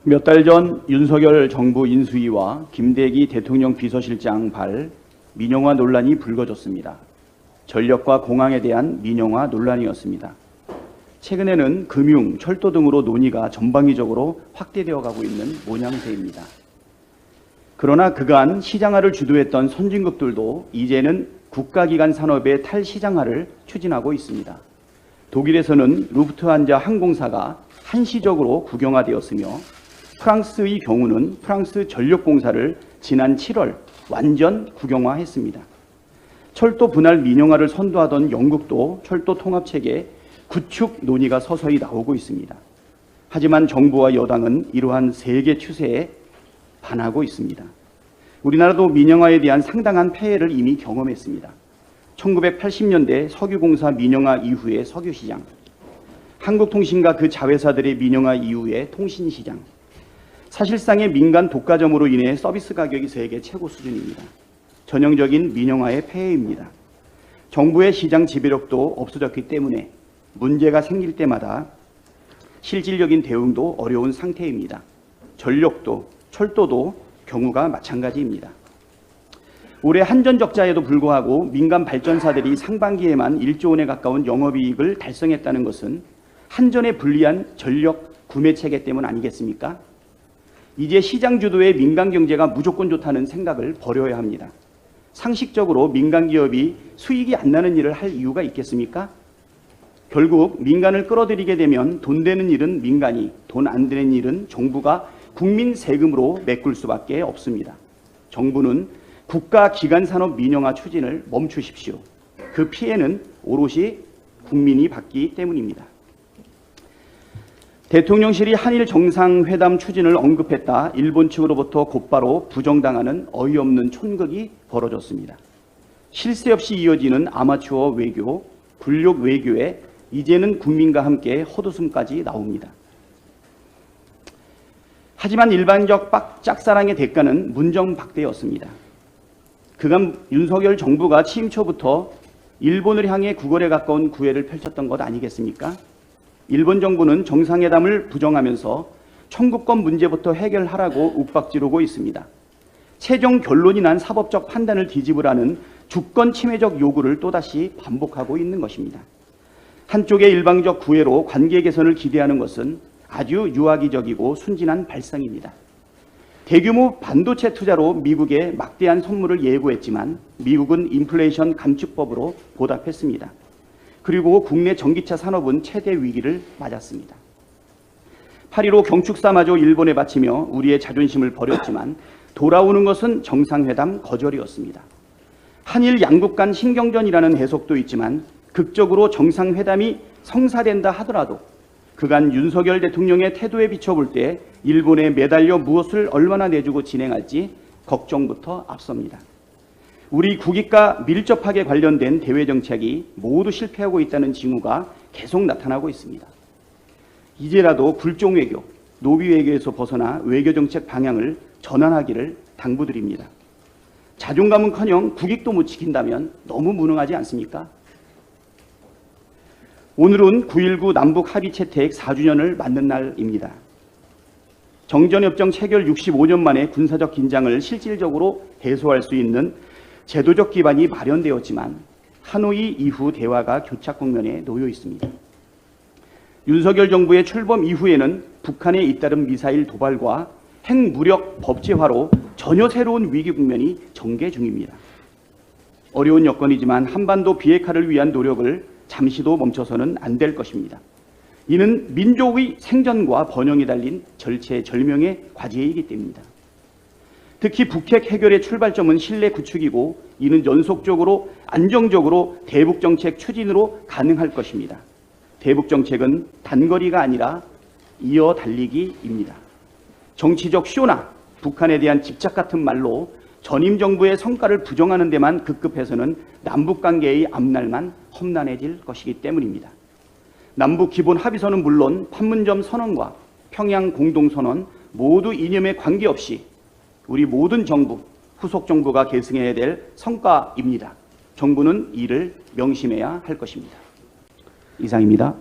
몇 달 전 윤석열 정부 인수위와 김대기 대통령 비서실장 발 민영화 논란이 불거졌습니다. 전력과 공항에 대한 민영화 논란이었습니다. 최근에는 금융, 철도 등으로 논의가 전방위적으로 확대되어 가고 있는 모양새입니다. 그러나 그간 시장화를 주도했던 선진국들도 이제는 국가기관 산업의 탈시장화를 추진하고 있습니다. 독일에서는 루프트한자 항공사가 한시적으로 국영화되었으며 프랑스의 경우는 프랑스 전력공사를 지난 7월 완전 국영화했습니다. 철도 분할 민영화를 선도하던 영국도 철도 통합체계 구축 논의가 서서히 나오고 있습니다. 하지만 정부와 여당은 이러한 세계 추세에 반하고 있습니다. 우리나라도 민영화에 대한 상당한 폐해를 이미 경험했습니다. 1980년대 석유공사 민영화 이후의 석유시장, 한국통신과 그 자회사들의 민영화 이후의 통신시장, 사실상의 민간 독과점으로 인해 서비스 가격이 세계 최고 수준입니다. 전형적인 민영화의 폐해입니다. 정부의 시장 지배력도 없어졌기 때문에 문제가 생길 때마다 실질적인 대응도 어려운 상태입니다. 전력도, 철도도 경우가 마찬가지입니다. 올해 한전적자에도 불구하고 민간 발전사들이 상반기에만 1조 원에 가까운 영업이익을 달성했다는 것은 한전의 불리한 전력 구매 체계 때문 아니겠습니까? 이제 시장 주도의 민간 경제가 무조건 좋다는 생각을 버려야 합니다. 상식적으로 민간 기업이 수익이 안 나는 일을 할 이유가 있겠습니까? 결국 민간을 끌어들이게 되면 돈 되는 일은 민간이, 돈 안 되는 일은 정부가 국민 세금으로 메꿀 수밖에 없습니다. 정부는 국가 기관 산업 민영화 추진을 멈추십시오. 그 피해는 오롯이 국민이 받기 때문입니다. 대통령실이 한일 정상회담 추진을 언급했다 일본 측으로부터 곧바로 부정당하는 어이없는 촌극이 벌어졌습니다. 쉴 새 없이 이어지는 아마추어 외교, 굴욕 외교에 이제는 국민과 함께 헛웃음까지 나옵니다. 하지만 일반적 짝사랑의 대가는 문정박대였습니다. 그간 윤석열 정부가 취임 초부터 일본을 향해 구걸에 가까운 구애를 펼쳤던 것 아니겠습니까? 일본 정부는 정상회담을 부정하면서 청구권 문제부터 해결하라고 윽박지르고 있습니다. 최종 결론이 난 사법적 판단을 뒤집으라는 주권 침해적 요구를 또다시 반복하고 있는 것입니다. 한쪽의 일방적 구애로 관계 개선을 기대하는 것은 아주 유아기적이고 순진한 발상입니다. 대규모 반도체 투자로 미국에 막대한 선물을 예고했지만 미국은 인플레이션 감축법으로 보답했습니다. 그리고 국내 전기차 산업은 최대 위기를 맞았습니다. 8.15 경축사마저 일본에 바치며 우리의 자존심을 버렸지만 돌아오는 것은 정상회담 거절이었습니다. 한일 양국 간 신경전이라는 해석도 있지만 극적으로 정상회담이 성사된다 하더라도 그간 윤석열 대통령의 태도에 비춰볼 때 일본에 매달려 무엇을 얼마나 내주고 진행할지 걱정부터 앞섭니다. 우리 국익과 밀접하게 관련된 대외 정책이 모두 실패하고 있다는 징후가 계속 나타나고 있습니다. 이제라도 굴종 외교, 노비 외교에서 벗어나 외교 정책 방향을 전환하기를 당부드립니다. 자존감은커녕 국익도 못 지킨다면 너무 무능하지 않습니까? 오늘은 9.19 남북 합의 채택 4주년을 맞는 날입니다. 정전협정 체결 65년 만에 군사적 긴장을 실질적으로 해소할 수 있는 제도적 기반이 마련되었지만 하노이 이후 대화가 교착 국면에 놓여 있습니다. 윤석열 정부의 출범 이후에는 북한에 잇따른 미사일 도발과 핵무력 법제화로 전혀 새로운 위기 국면이 전개 중입니다. 어려운 여건이지만 한반도 비핵화를 위한 노력을 잠시도 멈춰서는 안 될 것입니다. 이는 민족의 생존과 번영이 달린 절체절명의 과제이기 때문입니다. 특히 북핵 해결의 출발점은 신뢰 구축이고 이는 연속적으로 안정적으로 대북 정책 추진으로 가능할 것입니다. 대북 정책은 단거리가 아니라 이어 달리기입니다. 정치적 쇼나 북한에 대한 집착 같은 말로 전임 정부의 성과를 부정하는 데만 급급해서는 남북관계의 앞날만 험난해질 것이기 때문입니다. 남북 기본 합의서는 물론 판문점 선언과 평양 공동선언 모두 이념에 관계없이 우리 모든 정부, 후속 정부가 계승해야 될 성과입니다. 정부는 이를 명심해야 할 것입니다. 이상입니다.